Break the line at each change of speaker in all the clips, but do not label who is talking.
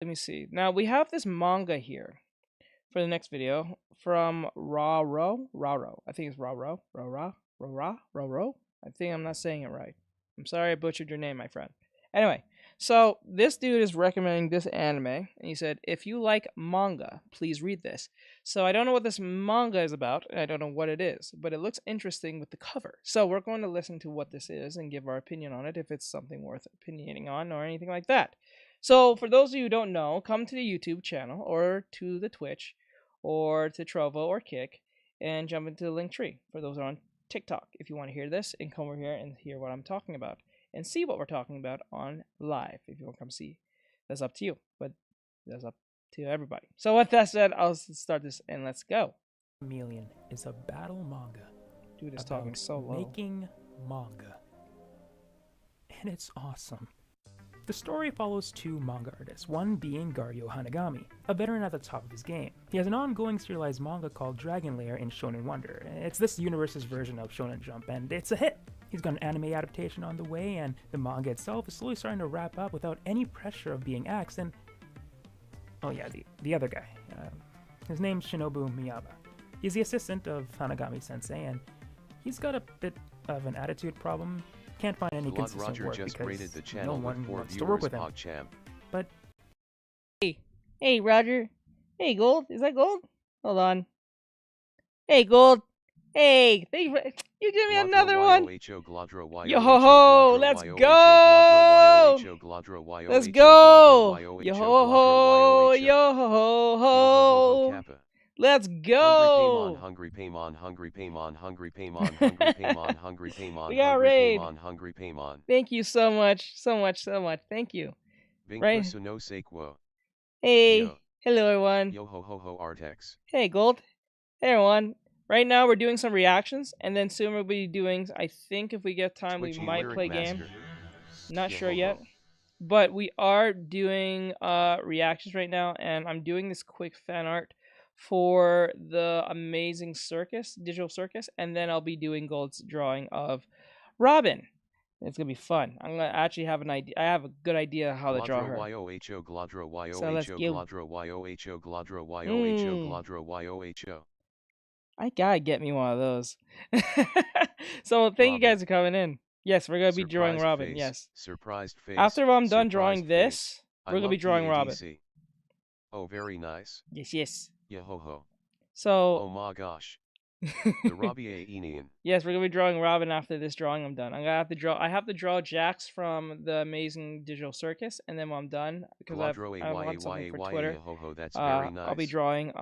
me see. Now we have this manga here for the next video from Raro. I think it's Raro. I think I'm not saying it right. I'm sorry I butchered your name, my friend. Anyway, so this dude is recommending this anime, and he said, if you like manga, please read this. So I don't know what this manga is about, and I don't know what it is, but it looks interesting with the cover. So we're going to listen to what this is and give our opinion on it, if it's something worth opinionating on or anything like that. So for those of you who don't know, come to the YouTube channel or to the Twitch or to Trovo or Kick and jump into the link tree for those who are on TikTok if you want to hear this and come over here and hear what I'm talking about and see what we're talking about on live. If you want to come see, that's up to you, but that's up to everybody. So with that said, I'll start this and let's go.
Chameleon is a battle manga.
Dude is talking so low.
Making manga. And it's awesome. The story follows two manga artists, one being Garyo Hanagami, a veteran at the top of his game. He has an ongoing serialized manga called Dragon Lair in Shonen Wonder. It's this universe's version of Shonen Jump, and it's a hit. He's got an anime adaptation on the way, and the manga itself is slowly starting to wrap up without any pressure of being axed, and... oh yeah, the other guy. His name's Shinobu Miyaba. He's the assistant of Hanagami-sensei, and he's got a bit of an attitude problem. Can't find any consistent
Roger
work
just
because
rated the channel
no one
with 4
wants to
viewers,
work with him.
PogChamp.
But
Hey, Roger. Hey, Gold. Is that Gold? Hold on. Hey, Gold. Hey, you give me another one. Yo ho ho, let's go. Let's go. Yo ho ho, yo ho ho. Let's go.
Hungry Paymon, Hungry Paymon, Hungry Paymon, Hungry Paymon, Hungry Paymon,
We got
Hungry
raid.
Paymon, Hungry Paymon.
Thank you so much. Thank you. Right.
Vinkusu no sequo.
Hey.
Yo.
Hello, everyone.
Yo ho ho ho Artex.
Hey, Gold. Hey, everyone. Right now, we're doing some reactions, and then soon we'll be doing, I think if we get time, we
Twitchy
might
Lyric
play game.
Master.
Not
Yo
sure
ho
yet.
ho.
But we are doing reactions right now, and I'm doing this quick fan art for the Amazing Circus, Digital Circus, and then I'll be doing Gold's drawing of Robin. It's gonna be fun. I'm gonna actually have an idea. I have a good idea how to draw her.
Glodro Glodro
So let's
Glodro
give.
Glodro Glodro.
I gotta get me one of those. So thank you guys for coming in. Yes, we're gonna be drawing Robin. Yes.
Surprised face.
After I'm done drawing
Surprised
this,
face.
we're gonna be drawing Robin.
DADC. Oh, very nice.
Yes.
Yeah ho ho.
So.
Oh my gosh. The Robbie Enian.
Yes, we're gonna be drawing Robin after this drawing I'm done. I'm gonna have to draw. I have to draw Jax from the Amazing Digital Circus, and then when I'm done, because I want something for Twitter,
That's very nice.
I'll be drawing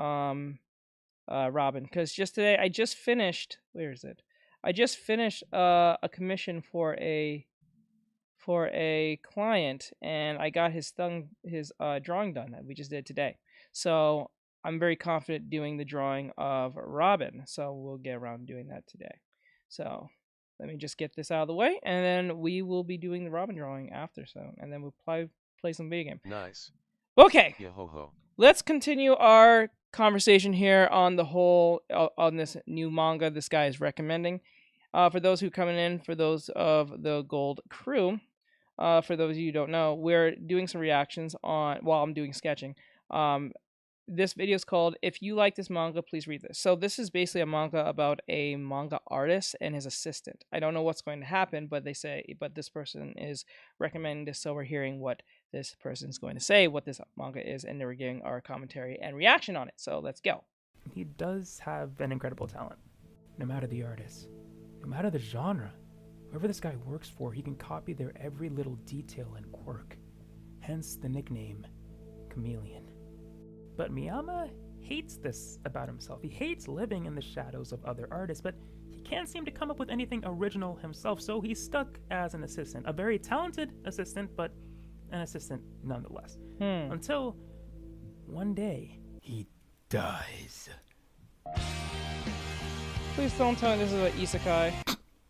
Robin. Because just today I just finished. Where is it? I just finished a commission for a client, and I got his drawing done that we just did today. So I'm very confident doing the drawing of Robin, so we'll get around to doing that today. So let me just get this out of the way, and then we will be doing the Robin drawing after. So, and then we'll play some video game.
Nice.
Okay.
Yeah ho ho.
Let's continue our conversation here on the whole on this new manga this guy is recommending. For those who coming in, for those of the Gold crew, for those of you who don't know, we're doing some reactions on while I'm doing sketching. This video is called "If You Like This Manga, Please Read This." So this is basically a manga about a manga artist and his assistant. I don't know what's going to happen, but this person is recommending this, so we're hearing what this person is going to say, what this manga is, and then we're giving our commentary and reaction on it. So let's go.
he does have an incredible talent. No matter the artist, no matter the genre, whoever this guy works for, he can copy their every little detail and quirk. Hence the nickname, Chameleon. But Miyama hates this about himself. He hates living in the shadows of other artists, but he can't seem to come up with anything original himself, so he's stuck as an assistant. A very talented assistant, but an assistant nonetheless. Until one day, he dies.
Please don't tell me this is an isekai.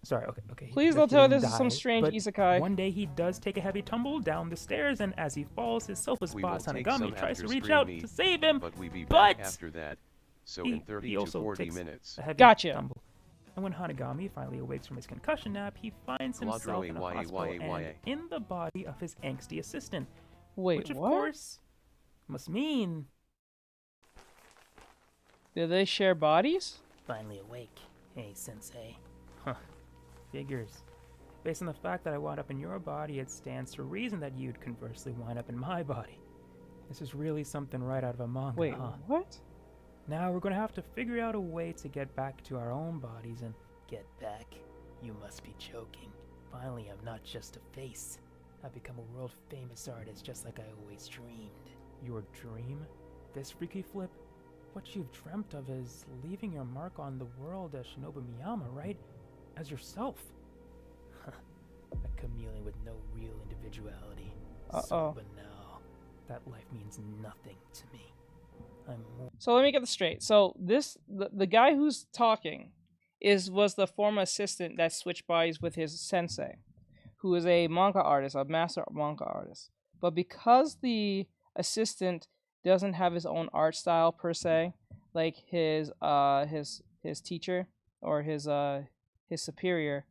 Sorry, okay.
Please don't tell me this is some strange isekai.
One day he does take a heavy tumble down the stairs, and as he falls, his selfless boss Hanagami tries to reach out to save him,
but we be back after that. So in 30
he
to
also
40
takes
minutes.
a heavy
Gotcha.
tumble. And when Hanagami finally awakes from his concussion nap, he finds himself in a hospital and in the body of his angsty assistant.
Wait,
which of
what?
course Must mean
Do they share bodies?
finally awake, hey, Sensei. Huh, figures. Based on the fact that I wound up in your body, it stands to reason that you'd conversely wind up in my body. This is really something right out of a manga,
Wait,
huh?
what?
Now we're gonna have to figure out a way to get back to our own bodies and... Get back? You must be joking. Finally, I'm not just a face. I've become a world-famous artist just like I always dreamed. Your dream? This freaky flip? What you've dreamt of is leaving your mark on the world as Shinobu Miyama, right? As yourself. A chameleon with no real individuality. So banal. That life means nothing to me. I'm more...
So let me get this straight. So the guy who's talking was the former assistant that switched bodies with his sensei, who is a manga artist, a master manga artist. But because the assistant doesn't have his own art style per se, like his teacher or his superior,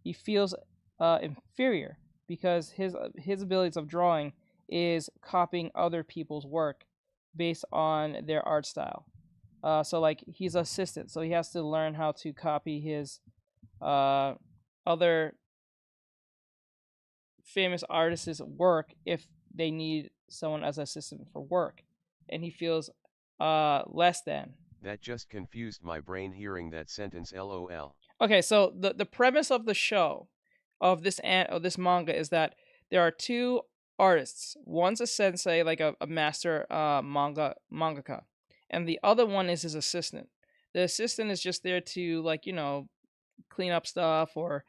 he feels inferior because his abilities of drawing is copying other people's work based on their art style. So like he's assistant, so he has to learn how to copy his other famous artists' work if they need someone as assistant for work, and he feels less than.
That just confused my brain hearing that sentence, LOL.
Okay, so the premise of the show of this manga is that there are two artists. One's a sensei, like a master mangaka, and the other one is his assistant. The assistant is just there to, like, clean up stuff or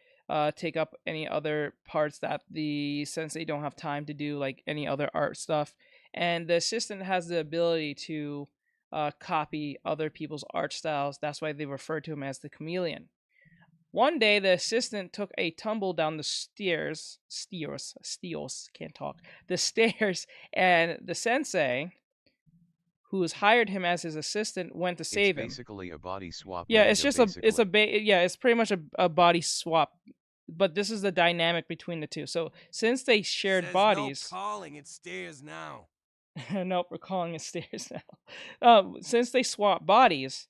take up any other parts that the sensei don't have time to do, like any other art stuff. And the assistant has the ability to copy other people's art styles. That's why they refer to him as the chameleon. One day, the assistant took a tumble down the stairs, can't talk, the stairs, and the sensei, who's hired him as his assistant, went to save him.
It's basically a body swap.
Yeah, it's just it's pretty much a body swap, but this is the dynamic between the two. So since they shared bodies,
no calling it stairs now.
Nope, we're calling it stairs now. Since they swap bodies,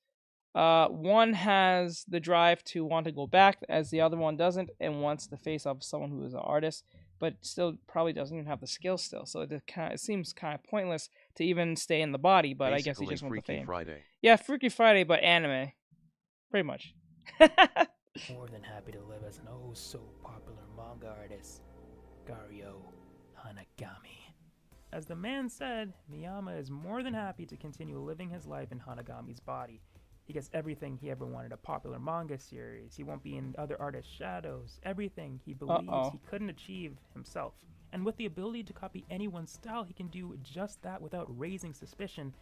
one has the drive to want to go back, as the other one doesn't, and wants to face off someone who is an artist, but still probably doesn't even have the skill still. So it seems kind of pointless to even stay in the body. But
basically,
I guess he just wants the fame.
Friday.
Yeah, Freaky Friday, but anime, pretty much.
More than happy to live as an oh so popular manga artist, Gario Hanagami. As the man said, Miyama is more than happy to continue living his life in Hanagami's body. He gets everything he ever wanted: a popular manga series. He won't be in other artists' shadows. Everything he believes he couldn't achieve himself. And with the ability to copy anyone's style, he can do just that without raising suspicion,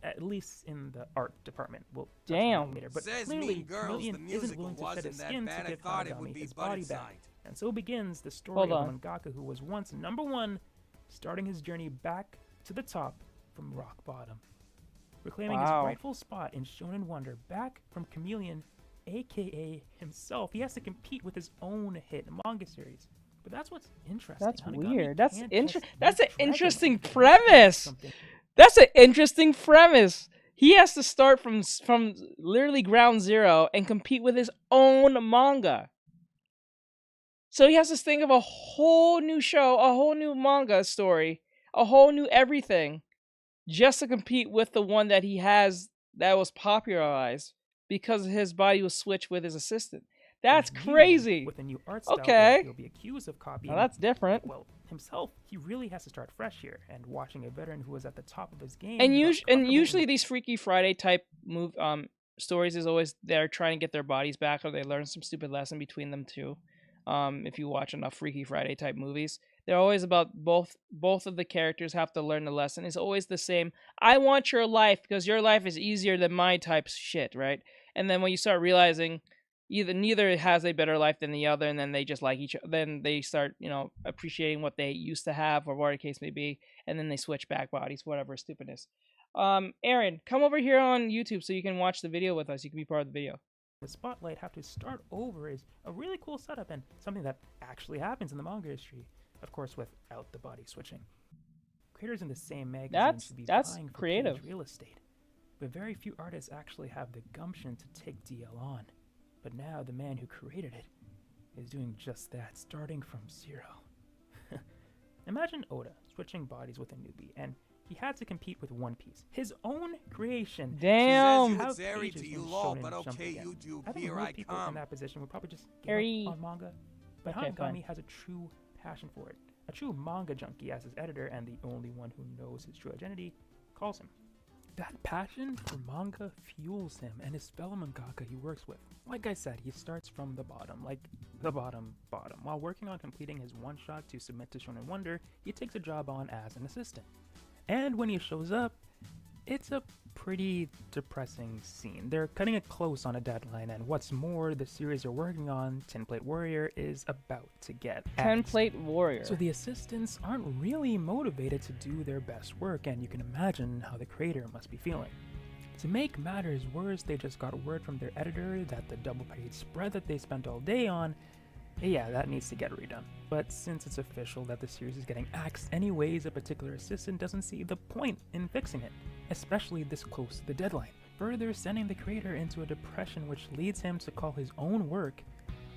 at least in the art department. We'll
Damn.
later. But
Says
clearly,
mean girls,
Chameleon
the
isn't willing
musical
to shed his
wasn't
skin
that
to
bad.
give
I thought it would
Hanagami
be
his
butt
body back.
inside.
And so begins the story
Hold
of
on.
a mangaka who was once #1, starting his journey back to the top from rock bottom. Reclaiming his rightful spot in Shonen Wonder, back from Chameleon, aka himself. He has to compete with his own hit manga series. But that's what's interesting.
That's
Hanagami
weird. That's
can't
That's an
just
interesting
dragon
premise.
something.
That's an interesting premise. He has to start from literally ground zero and compete with his own manga. So he has to think of a whole new show, a whole new manga story, a whole new everything, just to compete with the one that he has that was popularized because his body was switched with his assistant. That's
And
crazy.
With a new art style,
Okay.
he'll be accused of copying.
Now that's different.
Well, himself, he really has to start fresh here, and watching a veteran who was at the top of his game.
And
got comfortable
usually
in-
these Freaky Friday type stories is always they're trying to get their bodies back, or they learn some stupid lesson between them too. If you watch enough Freaky Friday type movies, they're always about both of the characters have to learn the lesson. It's always the same. I want your life because your life is easier than my type shit, right? And then when you start realizing neither has a better life than the other, and then they just like each other, then they start, appreciating what they used to have, or whatever the case may be, and then they switch back bodies, whatever stupidness. Aaron, come over here on YouTube so you can watch the video with us. You can be part of the video.
The spotlight have to start over is a really cool setup, and something that actually happens in the manga history, of course without the body switching. Creators in the same magazine
That's
should be
that's
vying for
creative.
page real estate, but very few artists actually have the gumption to take DL on. But now the man who created it is doing just that, starting from zero. Imagine Oda switching bodies with a newbie, and he had to compete with One Piece, his own creation.
Damn.
Says
How
it's airy
pages
to you
when
all,
shonen
but
jump
okay,
again.
YouTube,
I think
here
most
I
people in
come.
that position would probably just give
Harry.
up on manga, but
Okay, fine.
Hanagami has a true passion for it. A true manga junkie, as his editor and the only one who knows his true identity calls him. That passion for manga fuels him and his fellow mangaka he works with. Like I said, he starts from the bottom, like the bottom. While working on completing his one-shot to submit to Shonen Wonder, he takes a job on as an assistant. And when he shows up, it's a pretty depressing scene. They're cutting it close on a deadline, and what's more, the series they're working on, Tinplate Warrior, is about to get axed.
Template Warrior.
So the assistants aren't really motivated to do their best work, and you can imagine how the creator must be feeling. To make matters worse, they just got word from their editor that the double-page spread that they spent all day on, yeah, that needs to get redone. But since it's official that the series is getting axed anyways, a particular assistant doesn't see the point in fixing it, especially this close to the deadline, further sending the creator into a depression which leads him to call his own work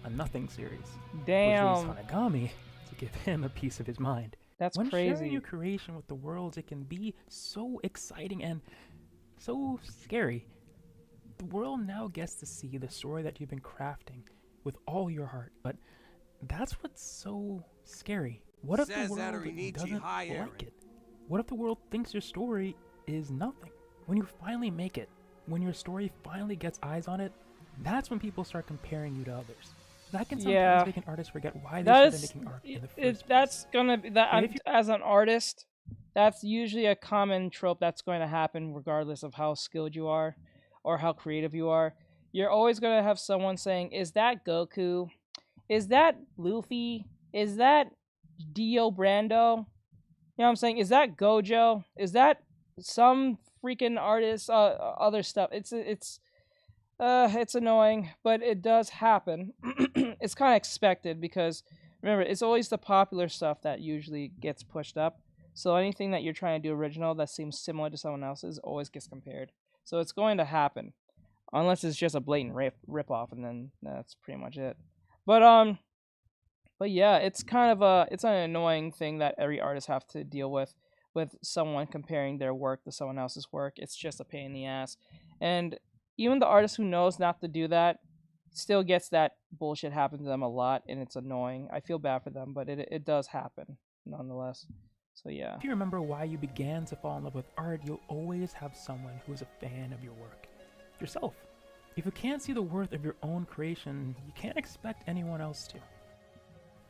a nothing series.
Damn.
Which leads Hanagami to give him a piece of his mind.
That's
When
crazy.
sharing your creation with the world, it can be so exciting and so scary. The world now gets to see the story that you've been crafting with all your heart, but that's what's so scary. What if the
Says
world
Artextric
doesn't
high, Aaron.
like it? What if the world thinks your story is nothing? When you finally make it, when your story finally gets eyes on it, that's when people start comparing you to others. That can sometimes
Yeah.
make an artist forget why they
That
started
is,
making art in the first place.
that's gonna be that.
And if you-
As an artist, that's usually a common trope that's going to happen, regardless of how skilled you are or how creative you are. You're always gonna have someone saying, "Is that Goku? Is that Luffy? Is that Dio Brando? You know what I'm saying? Is that Gojo? Is that some freaking artist? Other stuff. It's annoying, but it does happen. It's kind of expected because remember, it's always the popular stuff that usually gets pushed up. So anything that you're trying to do original that seems similar to someone else's always gets compared. So it's going to happen, unless it's just a blatant rip off, and then that's pretty much it. But yeah, it's kind of it's an annoying thing that every artist have to deal with someone comparing their work to someone else's work. It's just a pain in the ass, and even the artist who knows not to do that still gets that bullshit happen to them a lot, and it's annoying. I feel bad for them, but it does happen nonetheless. So yeah.
If you remember why you began to fall in love with art, you'll always have someone who is a fan of your work. Yourself. If you can't see the worth of your own creation, you can't expect anyone else to.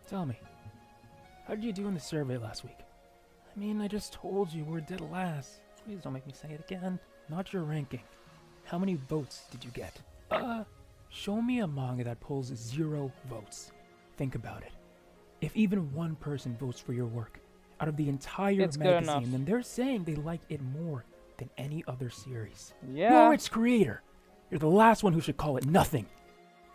Tell me, how did you do in the survey last week? I mean, I just told you we're dead last. Please don't make me say it again. Not your ranking. How many votes did you get? Show me a manga that pulls 0 votes. Think about it. If even one person votes for your work out of the entire
It's good enough.
magazine, then they're saying they like it more than any other series.
Yeah.
You're its creator. You're the last one who should call it nothing.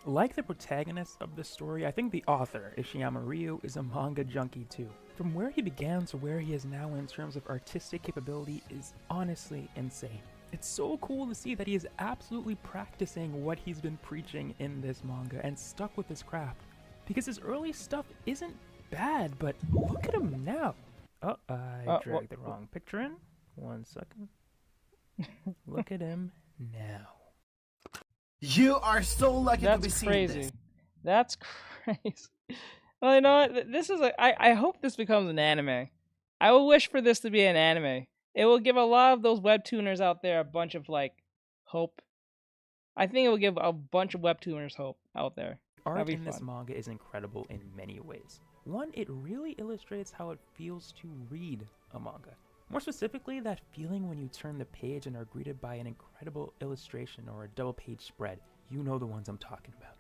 Like the protagonist of this story, I think the author, Ishiyama Ryu, is a manga junkie too. From where he began to where he is now in terms of artistic capability is honestly insane. It's so cool to see that he is absolutely practicing what he's been preaching in this manga and stuck with his craft. Because his early stuff isn't bad, but look at him now. I dragged the wrong picture in. 1 second. Look at him now.
You are so lucky to be
That's
seeing
crazy.
this.
That's crazy. Well, you know what? This is I hope this becomes an anime. I will wish for this to be an anime. It will give a lot of those webtooners out there a bunch of hope. I think it will give a bunch of webtooners hope out there.
Art
That'd be
in this
fun.
manga is incredible in many ways. One, it really illustrates how it feels to read a manga. More specifically, that feeling when you turn the page and are greeted by an incredible illustration or a double-page spread. You know the ones I'm talking about.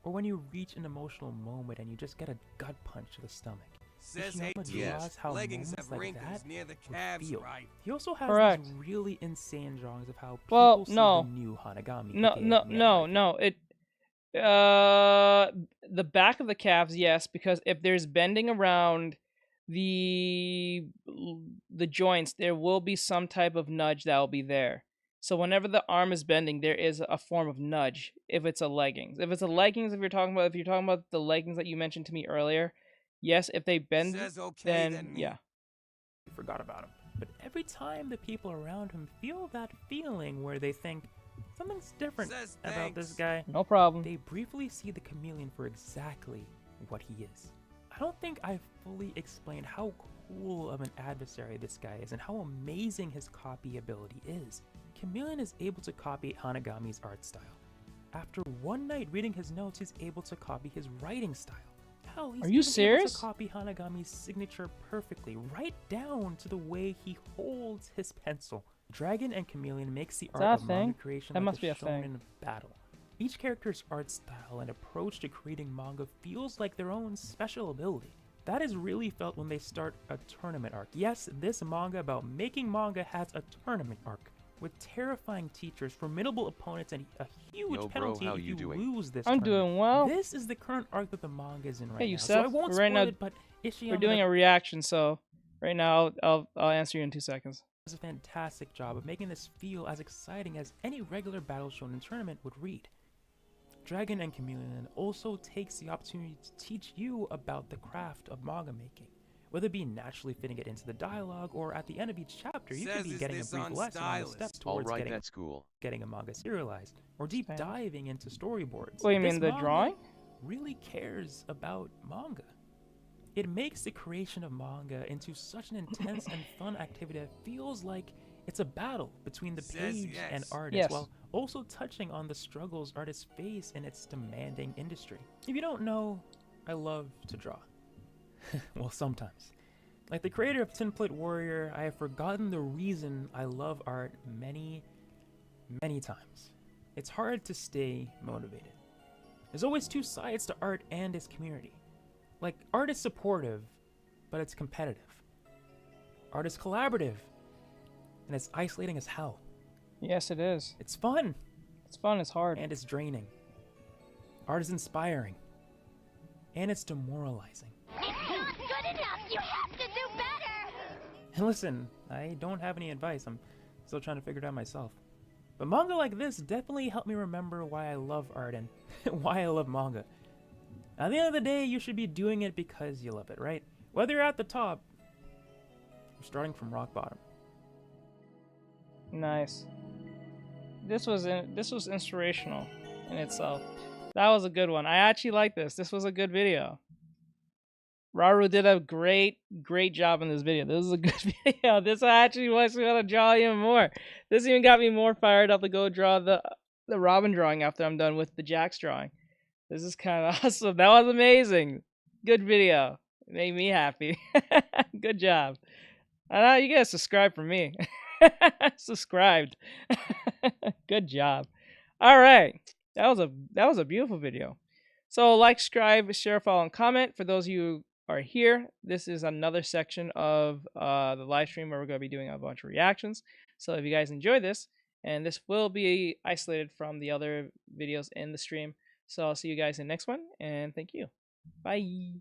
Or when you reach an emotional moment and you just get a gut punch to the stomach.
Says
Ishiyama draws
yes.
how
Leggings
moments
have
like
wrinkles
that
near the
would
calves,
feel.
right?
He also has
Correct.
these really insane drawings of how people
Well,
see
no.
the new Hanagami.
No,
aka
no,
Miyagi.
no. The back of the calves, yes, because if there's bending around the joints, there will be some type of nudge that will be there. So whenever the arm is bending, there is a form of nudge. If it's a leggings, if you're talking about the leggings that you mentioned to me earlier, yes, if they bend,
Says okay,
then
then me.
yeah.
We forgot about him. But every time the people around him feel that feeling where they think something's different
Says
about this
thanks.
guy,
No problem.
they briefly see the chameleon for exactly what he is. I don't think I've fully explained how cool of an adversary this guy is and how amazing his copy ability is. Chameleon is able to copy Hanagami's art style. After one night reading his notes, he's able to copy his writing style. Hell, he's
Are you
even able
serious?
to copy Hanagami's signature perfectly, right down to the way he holds his pencil. Dragon and Chameleon makes the art
that a
of manga
thing?
creation
That
like
must
a
be a thing.
shonen battle. Each character's art style and approach to creating manga feels like their own special ability. That is really felt when they start a tournament arc. Yes, this manga about making manga has a tournament arc, with terrifying teachers, formidable opponents, and a huge
Yo, bro,
penalty
how
if
you
you
doing?
lose this
I'm
tournament.
doing well.
This is the current arc that the manga is in right
Hey,
now,
Yusef,
so I won't
right
spoil
now
it, but Ishiyama
We're doing a reaction, so right now I'll answer you in 2 seconds.
does a fantastic job of making this feel as exciting as any regular battle shonen tournament would read. Dragon and Chameleon also takes the opportunity to teach you about the craft of manga making. Whether it be naturally fitting it into the dialogue or at the end of each chapter, you could
Says
be
is
getting a
this
brief
on
lesson on the
stylist?
steps
All
towards
right, that's cool.
getting a manga serialized, or deep
Stylish.
diving into storyboards.
What, you
This
mean the
manga
drawing?
really cares about manga. It makes the creation of manga into such an intense and fun activity that feels like it's a battle between the
Says
page and
yes.
artist,
Yes.
while also touching on the struggles artists face in its demanding industry. If you don't know, I love to draw. Well, sometimes. Like the creator of Tin Plate Warrior, I have forgotten the reason I love art many, many times. It's hard to stay motivated. There's always two sides to art and its community. Like, art is supportive, but it's competitive. Art is collaborative, and it's isolating as hell.
Yes, it is.
It's fun,
It's fun. It's hard.
and it's draining. Art is inspiring, and it's demoralizing.
It's not good enough. You have to do better.
And listen, I don't have any advice. I'm still trying to figure it out myself. But manga like this definitely helped me remember why I love art and why I love manga. At the end of the day, you should be doing it because you love it, right? Whether you're at the top or starting from rock bottom.
Nice. This was inspirational in itself. That was a good one. I actually like this. This was a good video. Raru did a great job in this video. This is a good video. This actually makes me want to draw even more. This even got me more fired up to go draw the Robin drawing after I'm done with the Jax drawing. This is kind of awesome. That was amazing. Good video. It made me happy. Good job. I know you guys subscribe for me. Subscribed. Good job. All right. That was a beautiful video. So like, subscribe, share, follow, and comment. For those of you who are here, this is another section of the live stream where we're going to be doing a bunch of reactions. So if you guys enjoy this, and this will be isolated from the other videos in the stream. So I'll see you guys in the next one, and thank you. Bye.